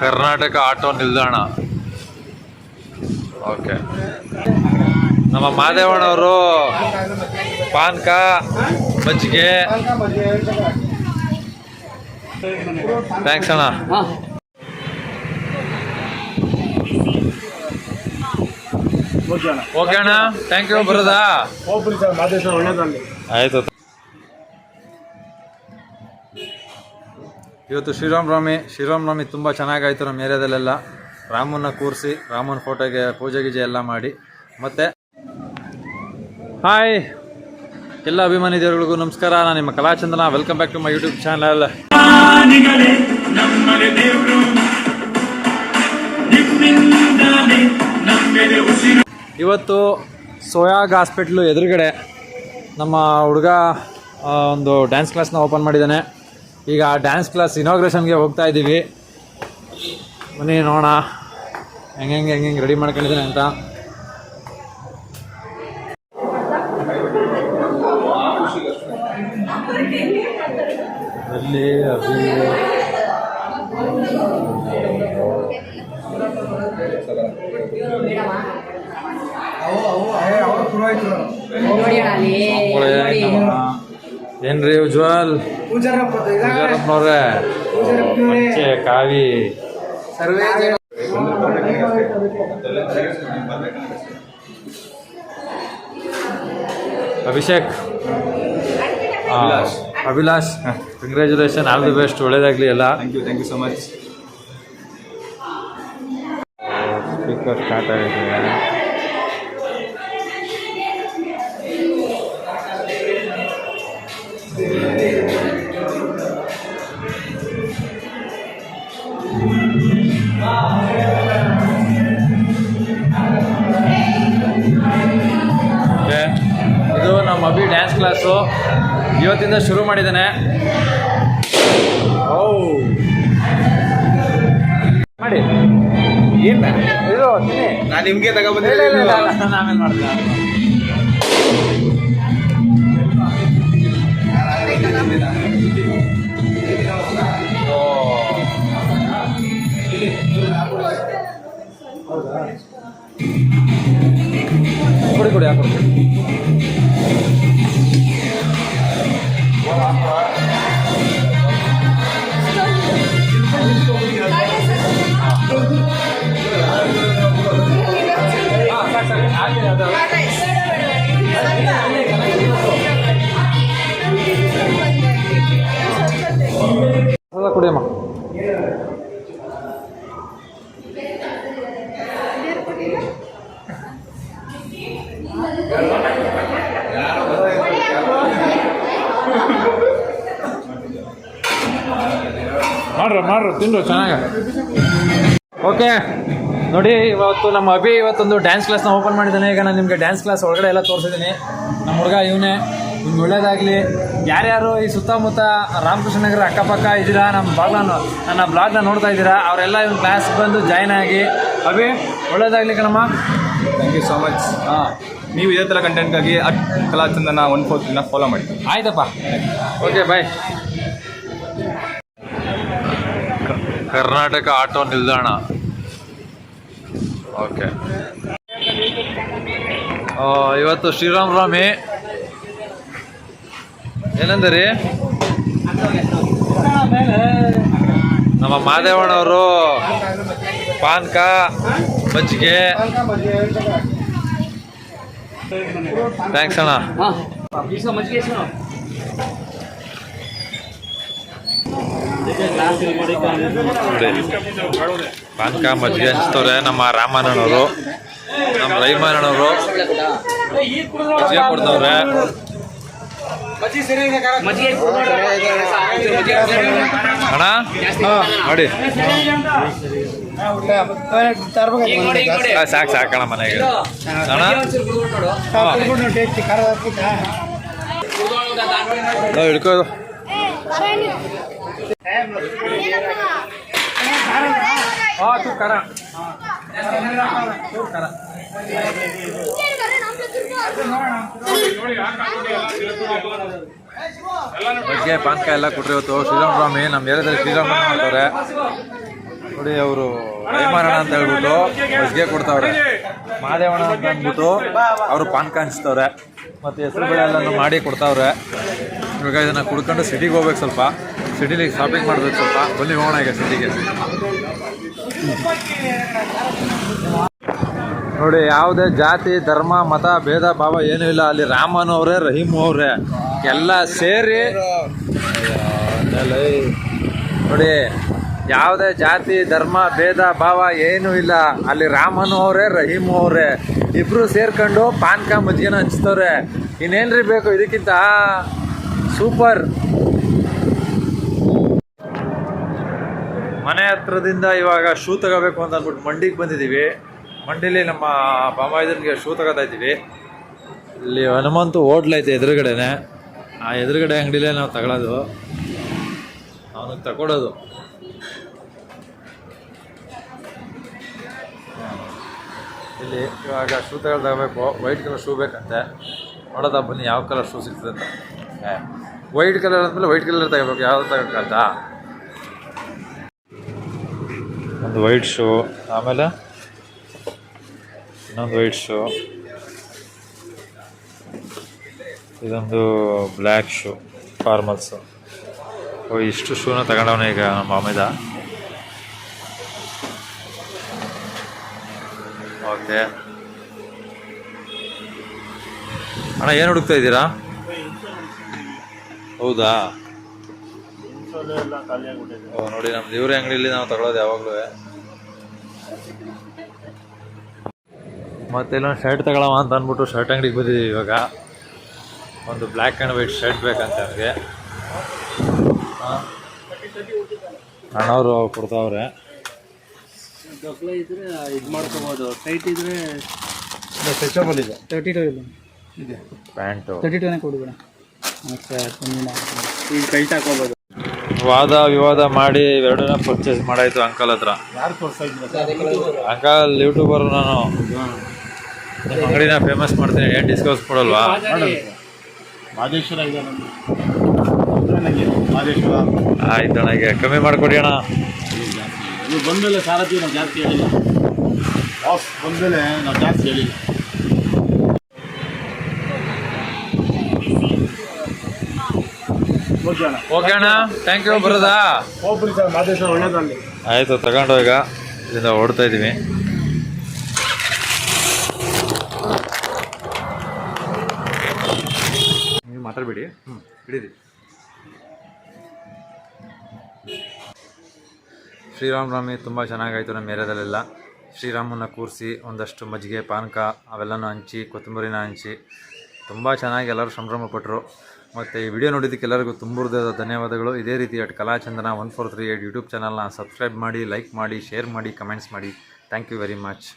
Karnataka auto ನಿಲ್ದಾಣ. Okay, ನಮ್ಮ ಮಾದೇವಣ್ಣವರು ಪಾನ್ಕ ಮಜ್ಜಿಗೆ. ಥ್ಯಾಂಕ್ಸ್ ಅಣ್ಣ. ಓಕೆ ಅಣ್ಣ, ಥ್ಯಾಂಕ್ ಯು. ಬರೋದಾ? ಆಯ್ತು. ಇವತ್ತು ಶ್ರೀರಾಮನವಮಿ ತುಂಬ ಚೆನ್ನಾಗಾಯಿತು ನಮ್ಮ ಏರಿಯಾದಲ್ಲೆಲ್ಲ. ರಾಮನ್ನ ಕೂರಿಸಿ ರಾಮನ ಫೋಟೋಗೆ ಪೂಜೆ ಗೀಜೆ ಎಲ್ಲ ಮಾಡಿ. ಮತ್ತು ಹಾಯ್ ಎಲ್ಲ ಅಭಿಮಾನಿ ದೇವರುಗಳಿಗೂ ನಮಸ್ಕಾರ. ನಾನು ನಿಮ್ಮ Kalachandana. Welcome back to my YouTube channel. ಇವತ್ತು ಸೋಯಾಗ್ ಹಾಸ್ಪಿಟ್ಲು ಎದುರುಗಡೆ ನಮ್ಮ ಹುಡುಗ ಒಂದು ಡ್ಯಾನ್ಸ್ ಕ್ಲಾಸ್ನ ಓಪನ್ ಮಾಡಿದ್ದಾನೆ. ಈಗ ಆ ಡ್ಯಾನ್ಸ್ ಕ್ಲಾಸ್ ಇನಾಗ್ರೇಷನ್ಗೆ ಹೋಗ್ತಾ ಇದ್ದೀವಿ. ಬನ್ನಿ ನೋಡೋಣ ಹೆಂಗೆ ರೆಡಿ ಮಾಡ್ಕೊಂಡಿದ್ದಾನೆ ಅಂತ. ಅಲ್ಲಿ ಏನ್ರಿ ಉಜ್ವಲ್ ಪೂಜಾರಪ್ಪನವ್ರೆ, ಮಂಚೆ ಕಾವಿ Abhishek Abhilash, congratulation, all the best, ಒಳ್ಳೇದಾಗಲಿ ಎಲ್ಲ. Thank you so much. Speaker start ಆಗಿದೆ. ಇದು ನಮ್ಮ ಅಭಿ ಡ್ಯಾನ್ಸ್ ಕ್ಲಾಸು ಇವತ್ತಿಂದ ಶುರು ಮಾಡಿದ್ದಾನೆ. ಮಾಡಿ ಏನು ಇದು ನಾನು ನಿಮಗೆ ತಗೊಬಂದಿಲ್ಲ, ಆಮೇಲೆ ಮಾಡ್ತೀನಿ. ಕೊಡಿ ಹಾಕೊಡಿ. ಕುಡಿಯಮ್ಮ. ಮಾಡ್ರು ತಿಂದ್ರು ಚೆನ್ನಾಗ. ಓಕೆ ನೋಡಿ, ಇವತ್ತು ನಮ್ಮ ಅಭಿ ಇವತ್ತೊಂದು ಡ್ಯಾನ್ಸ್ ಕ್ಲಾಸ್ನ ಓಪನ್ ಮಾಡಿದ್ದಾನೆ. ಈಗ ನಾನು ನಿಮಗೆ ಡ್ಯಾನ್ಸ್ ಕ್ಲಾಸ್ ಒಳಗಡೆ ಎಲ್ಲ ತೋರಿಸಿದ್ದೀನಿ. ನಮ್ಮ ಹುಡುಗ ಇವನೇ. ನಿಮ್ಗೆ ಒಳ್ಳೇದಾಗಲಿ. ಯಾರ್ಯಾರು ಈ ಸುತ್ತಮುತ್ತ ರಾಮಕೃಷ್ಣ ನಗರ ಅಕ್ಕಪಕ್ಕ ಇದ್ದೀರಾ, ನನ್ನ ಬ್ಲಾಗ್ನ ನೋಡ್ತಾ ಇದ್ದೀರಾ, ಅವರೆಲ್ಲ ಇವನ್ ಕ್ಲಾಸ್ ಬಂದು ಜಾಯ್ನ್ ಆಗಿ. ಅಭಿ ಒಳ್ಳೇದಾಗಲಿ ಕಣಮ್ಮ. Thank you so much. ನೀವು ಇದೇ ಥರ ಕಂಟೆಂಟ್ಗಾಗಿ ಕಲಾಚಂದನ 143 ಫಾಲೋ ಮಾಡಿ. ಆಯ್ತಪ್ಪ, ಓಕೆ ಬಾಯ್. ಕರ್ನಾಟಕ ಆಟೋ ನಿಲ್ದಾಣ. ಓಕೆ, ಇವತ್ತು ಶ್ರೀರಾಮನವಮಿ ಏನಂದ್ರಿ? ನಮ್ಮ ಮಾದೇವಣ್ಣವರು ಪಾನ್ಕ ಮಜ್ಜಿಗೆ. ಥ್ಯಾಂಕ್ಸ್ ಅಣ್ಣ. ಪಾನ್ಕ ಮಜ್ಜಿಗೆ ಹಂಚ್ತವ್ರೆ ನಮ್ಮ ರಾಮಣ್ಣನವರು, ನಮ್ಮ ರೈಮಣ್ಣನವರು ಮಜ್ಜಿಗೆ ಕೊಡ್ತವ್ರೆ. ಅಣ್ಣ ನೋಡಿ, ಸಾಕಣ ಮನೆಗೆ. ಅಣ್ಣ ಹಿಡ್ಕೋದು. ಮಜ್ಜಿಗೆ ಪಾನ್ಕ ಎಲ್ಲ ಕೊಟ್ಟರೆ ಇವತ್ತು ಶ್ರೀರಾಮನವಮಿ. ನಮ್ಮ ಏರಿಯಾದಲ್ಲಿ ಶ್ರೀರಾಮನವಮಿ ಮಾಡ್ತಾರೆ. ನೋಡಿ ಅವರು ರೈಮರಣ ಅಂತ ಹೇಳ್ಬಿಟ್ಟು ಮಜ್ಜಿಗೆ ಕೊಡ್ತಾವ್ರೆ, ಮಾದೇವಣ್ಣ ಅಂತ ಅಂದ್ಬಿಟ್ಟು ಅವರು ಪಾನ್ಕ ಹಂಚ್ತವ್ರೆ, ಮತ್ತು ಹೆಸರುಬೇಳೆ ಎಲ್ಲನೂ ಮಾಡಿ ಕೊಡ್ತಾವ್ರೆ. ಇವಾಗ ಇದನ್ನು ಕುಡ್ಕೊಂಡು ಸಿಟಿಗೆ ಹೋಗ್ಬೇಕು, ಸ್ವಲ್ಪ ಸಿಟಿಲಿ ಶಾಪಿಂಗ್ ಮಾಡ್ಬೇಕು ಸ್ವಲ್ಪ. ಬನ್ನಿ ಹೋಗೋಣ ಈಗ ಸಿಟಿಗೆ. ನೋಡಿ ಯಾವುದೇ ಜಾತಿ ಧರ್ಮ ಮತ ಭೇದ ಭಾವ ಏನೂ ಇಲ್ಲ. ಅಲ್ಲಿ ರಾಮನ್ ಅವರೇ ರಹೀಮ್ ಅವರೇ ಎಲ್ಲ ಸೇರಿ ನೋಡಿ, ಯಾವುದೇ ಜಾತಿ ಧರ್ಮ ಭೇದ ಭಾವ ಏನೂ ಇಲ್ಲ. ಅಲ್ಲಿ ರಾಮನು ಅವರೇ ರಹೀಮ್ ಅವರೇ ಇಬ್ರು ಸೇರ್ಕೊಂಡು ಪಾನ್ಕ ಮಜ್ಜಿಗೆನ ಹಂಚ್ತವ್ರೆ. ಇನ್ನೇನ್ರಿ ಬೇಕು ಇದಕ್ಕಿಂತ? ಸೂಪರ್. ಮನೆ ಹತ್ರದಿಂದ ಇವಾಗ ಶೂ ತಗೋಬೇಕು ಅಂತ ಅಂದ್ಬಿಟ್ಟು ಮಂಡಿಗೆ ಬಂದಿದ್ದೀವಿ. ಮಂಡಿಲಿ ನಮ್ಮ ಬಾಮಾಯ್ದನಿಗೆ ಶೂ ತಗೋತಾ ಇದ್ದೀವಿ. ಇಲ್ಲಿ ಹನುಮಂತು ಹೋಟ್ಲ್ ಐತೆ ಎದುರುಗಡೆನೆ, ಆ ಎದುರುಗಡೆ ಅಂಗಡಿಲೇ ನಾವು ತಗೊಳ್ಳೋದು, ಅವನಿಗೆ ತಗೊಳ್ಳೋದು. ಇಲ್ಲಿ ಇವಾಗ ಶೂ ತಗೊಳ್ಬೇಕು, ವೈಟ್ ಕಲರ್ ಶೂ ಬೇಕಂತೆ. ನೋಡೋದ ಬನ್ನಿ ಯಾವ ಕಲರ್ ಶೂ ಸಿಗ್ತದೆ ಅಂತ. ವೈಟ್ ಕಲರ್ ಅಂದಮೇಲೆ ವೈಟ್ ಕಲರ್ ತಗೋಬೇಕು, ಯಾವ್ದು ತಗೋಕ್ಕಂತ. ಒಂದು ವೈಟ್ ಶೂ, ಆಮೇಲೆ ಇನ್ನೊಂದು ವೈಟ್ ಶೂ, ಇದೊಂದು ಬ್ಲ್ಯಾಕ್ ಶೂ ಫಾರ್ಮಲ್ಸು. ಇಷ್ಟು ಶೂನ ತಗೊಂಡವನೇ ಈಗ ನಮ್ಮ ಮಾಮೇದ. ಓಕೆ ಅಣ್ಣ, ಏನು ಹುಡುಕ್ತಾ ಇದ್ದೀರಾ? ಹೌದಾ? ಓ ನೋಡಿ, ನಮ್ಮ ದೇವ್ರ ಅಂಗಡಿಯಲ್ಲಿ ನಾವು ತಗೊಳ್ಳೋದು ಯಾವಾಗಲೂ. ಮತ್ತೆ ಇಲ್ಲೊಂದು ಶರ್ಟ್ ತಗೊಳ್ಳೋಣ ಅಂತ ಅಂದ್ಬಿಟ್ಟು ಶರ್ಟ್ ಅಂಗಡಿಗೆ ಬಂದಿದ್ದೀವಿ ಇವಾಗ. ಒಂದು ಬ್ಲ್ಯಾಕ್ ಆ್ಯಂಡ್ ವೈಟ್ ಶರ್ಟ್ ಬೇಕಂತ ನನಗೆ. ಅಣ್ಣವರು ಕೊಡ್ತಾವ್ರೆ. ಇದ್ರೆ ಇದು ಮಾಡ್ಕೋಬೋದು, ಟೈಟ್ ಇದ್ರೆ ಸ್ಟ್ರೆಚಬಲ್ ಇದೆ. 32 ಇದೆ, ಪ್ಯಾಂಟು 32ನೇ ಕೊಡ್ಬೇಡ. ಮತ್ತೆ ಈಗ ಟೈಟ್ ಹಾಕೋಬೋದು. ವಾದ ವಿವಾದ ಮಾಡಿ ಎರಡನ್ನ ಪರ್ಚೇಸ್ ಮಾಡಾಯ್ತು ಅಂಕಲ್ ಹತ್ರ. ಯಾರು ತೋರಿಸ್ತಾ ಇದ್ದೀರಾ? ಅಂಕಲ್ ಯೂಟ್ಯೂಬರು ನಾನು, ನಿಮ್ಮ ಅಂಗಡಿನ ಫೇಮಸ್ ಮಾಡ್ತೀನಿ, ಏನು ಡಿಸ್ಕೌಂಟ್ ಕೊಡಲ್ವಾ? ಮಾದೇಶ್ವರ ಇದೆ ನನಗೆ, ಮಾದೇಶ್ವರ. ಆಯ್ತು ನನಗೆ ಕಮ್ಮಿ ಮಾಡಿಕೊಡಿ ಅಣ್ಣ. ನೀವು ಬಂದಮೇಲೆ ಸಾರಥಿ ನಾವು ಜಾಸ್ತಿ ಹೇಳಿಲ್ಲ, ಬಾಸ್ ಬಂದಮೇಲೆ ನಾವು ಜಾಸ್ತಿ ಹೇಳಿಲ್ಲ. ಓಕೆ ಅಣ್ಣ, ಥ್ಯಾಂಕ್ ಯು. ಬರೋದಾ? ಹೋಗ್ಬಿಡಿ ಸರ್, ಮಾದೇಶ್ವರ ಒಳ್ಳೇದಲ್ಲಿ. ಆಯಿತು, ತಗೊಂಡು ಈಗ ಇದರಿಂದ ಓಡ್ತಾ ಇದ್ದೀವಿ. ನೀವು ಮಾತಾಡಬೇಡಿ, ಹಿಡೀರಿ. ಶ್ರೀರಾಮನವಮಿ ತುಂಬ ಚೆನ್ನಾಗಾಯಿತು ನಮ್ಮ ಏರಿಯಾದಲ್ಲೆಲ್ಲ. ಶ್ರೀರಾಮನ ಕೂರಿಸಿ ಒಂದಷ್ಟು ಮಜ್ಜಿಗೆ ಪಾನಕ ಅವೆಲ್ಲನೂ ಹಂಚಿ, ಕೊತ್ತಂಬರಿನ ಹಂಚಿ ತುಂಬ ಚೆನ್ನಾಗಿ ಎಲ್ಲರೂ ಸಂಭ್ರಮಪಟ್ಟರು. ಮತ್ತು ಈ ವಿಡಿಯೋ ನೋಡಿದ್ದಕ್ಕೆ ಎಲ್ಲರಿಗೂ ತುಂಬ ಹೃದಯದ ಧನ್ಯವಾದಗಳು. ಇದೇ ರೀತಿ ಕಲಾಚಂದನ 1438 ಯೂಟ್ಯೂಬ್ ಚಾನಲ್ನ ಸಬ್ಸ್ಕ್ರೈಬ್ ಮಾಡಿ, ಲೈಕ್ ಮಾಡಿ, ಶೇರ್ ಮಾಡಿ, ಕಮೆಂಟ್ಸ್ ಮಾಡಿ. Thank you very much.